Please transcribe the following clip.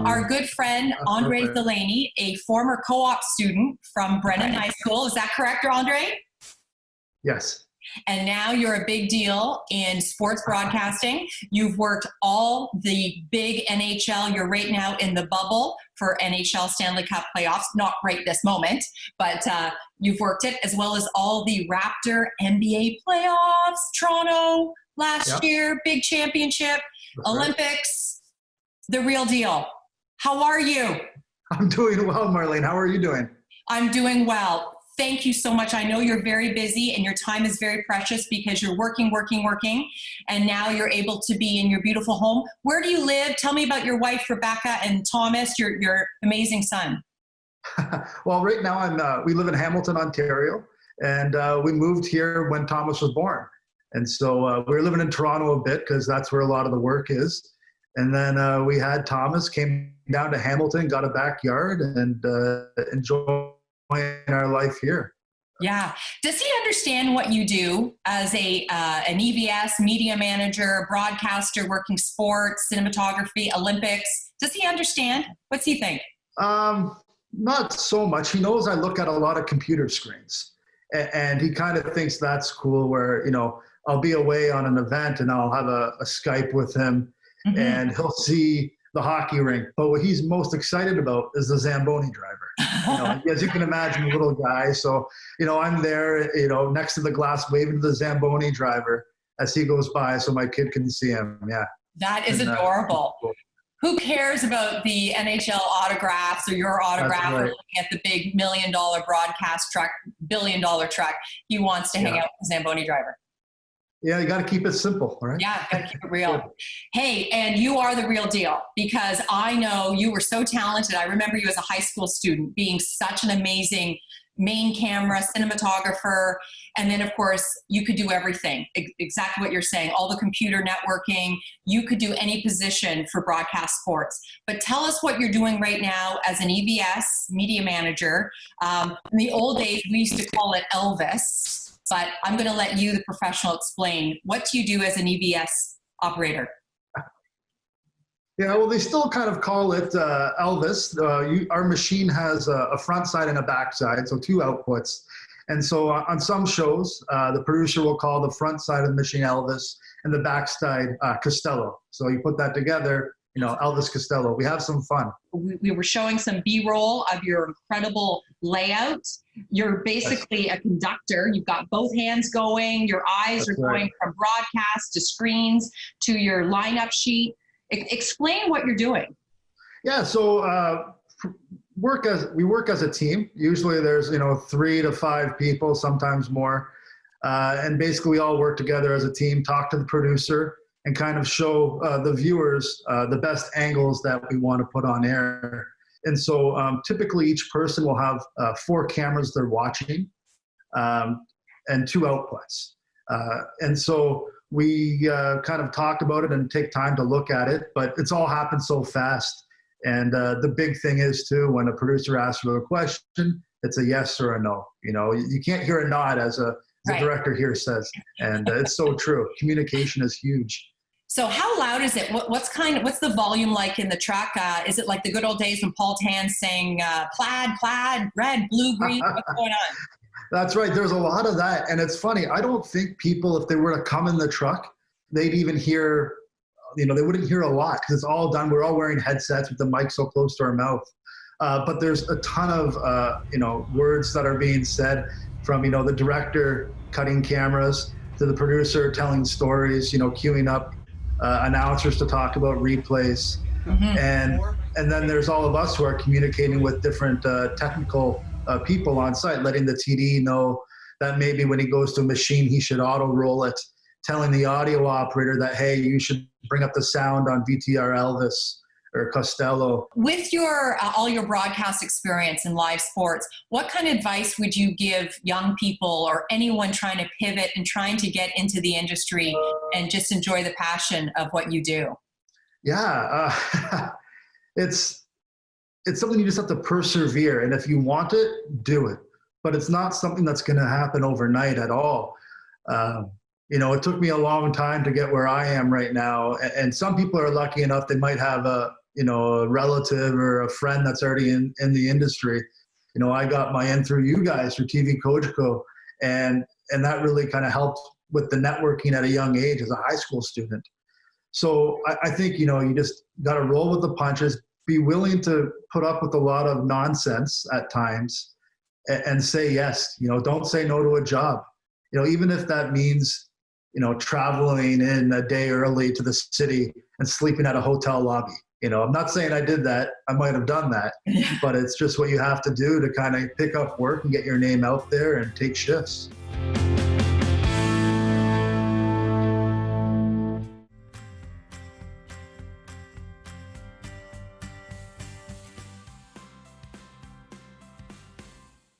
our good friend, Andrei Zeleney, a former co-op student from Brennan High School. Is that correct, Andrei? Yes. And now you're a big deal in sports broadcasting. You've worked all the big NHL. You're right now in the bubble for NHL Stanley Cup playoffs. Not right this moment, but you've worked it, as well as all the Raptor NBA playoffs, Toronto last year, big championship, Olympics, the real deal. How are you? I'm doing well, Marlene. How are you doing? I'm doing well. Thank you so much. I know you're very busy and your time is very precious because you're working, and now you're able to be in your beautiful home. Where do you live? Tell me about your wife, Rebecca, and Thomas, your amazing son. Well, right now we live in Hamilton, Ontario, and we moved here when Thomas was born. And so we were living in Toronto a bit because that's where a lot of the work is. And then we had Thomas, came down to Hamilton, got a backyard, and enjoyed our life here. Yeah. Does he understand what you do as an EVS, media manager, broadcaster, working sports, cinematography, Olympics? Does he understand? What's he think? Not so much. He knows I look at a lot of computer screens, and he kind of thinks that's cool where, I'll be away on an event and I'll have a Skype with him, and he'll see the hockey rink. But what he's most excited about is the Zamboni driver. As you can imagine, a little guy. So, I'm there, next to the glass waving to the Zamboni driver as he goes by so my kid can see him. Yeah. That is adorable. Who cares about the NHL autographs or your autograph or looking at the big $1 million broadcast truck, $1 billion truck? He wants to hang out with the Zamboni driver. Yeah, you got to keep it simple, right? Yeah, got to keep it real. Hey, and you are the real deal because I know you were so talented. I remember you as a high school student being such an amazing main camera cinematographer. And then, of course, you could do everything. Exactly what you're saying. All the computer networking. You could do any position for broadcast sports. But tell us what you're doing right now as an EVS media manager. In the old days, we used to call it Elvis. But I'm going to let you, the professional, explain. What do you do as an EVS operator? Yeah, well, they still kind of call it Elvis. Our machine has a front side and a back side, so two outputs. And so on some shows, the producer will call the front side of the machine Elvis and the back side Costello. So you put that together, Elvis Costello. We have some fun. We were showing some B-roll of your incredible layout. You're basically a conductor. You've got both hands going. Your eyes are going from broadcast to screens to your lineup sheet. Explain what you're doing. Yeah, so we work as a team. Usually there's 3 to 5 people, sometimes more. And basically we all work together as a team, talk to the producer, and kind of show the viewers the best angles that we want to put on air. And so typically each person will have 4 cameras they're watching and 2 outputs. And so we kind of talk about it and take time to look at it, but it's all happened so fast. And the big thing is too, when a producer asks you a question, it's a yes or a no. You can't hear a nod as the director here says. And it's so true. Communication is huge. So how loud is it? What's the volume like in the truck? Is it like the good old days when Paul Tan's saying plaid, red, blue, green? What's going on? That's right. There's a lot of that. And it's funny. I don't think people, if they were to come in the truck, they'd even hear, they wouldn't hear a lot because it's all done. We're all wearing headsets with the mic so close to our mouth. But there's a ton of, words that are being said from, the director cutting cameras to the producer telling stories, queuing up announcers to talk about replays. And then there's all of us who are communicating with different technical people on site, letting the TD know that maybe when he goes to a machine, he should auto roll it, telling the audio operator that, hey, you should bring up the sound on VTR Elvis or Costello. With your all your broadcast experience in live sports, what kind of advice would you give young people or anyone trying to pivot and trying to get into the industry and just enjoy the passion of what you do? Yeah, it's something you just have to persevere. And if you want it, do it. But it's not something that's going to happen overnight at all. It took me a long time to get where I am right now. And some people are lucky enough, they might have a a relative or a friend that's already in the industry. I got my in through you guys, through TV Coach Co. And that really kind of helped with the networking at a young age as a high school student. So I think, you just got to roll with the punches, be willing to put up with a lot of nonsense at times and say yes. Don't say no to a job. Even if that means, traveling in a day early to the city and sleeping at a hotel lobby. I'm not saying I did that. I might have done that, but it's just what you have to do to kind of pick up work and get your name out there and take shifts.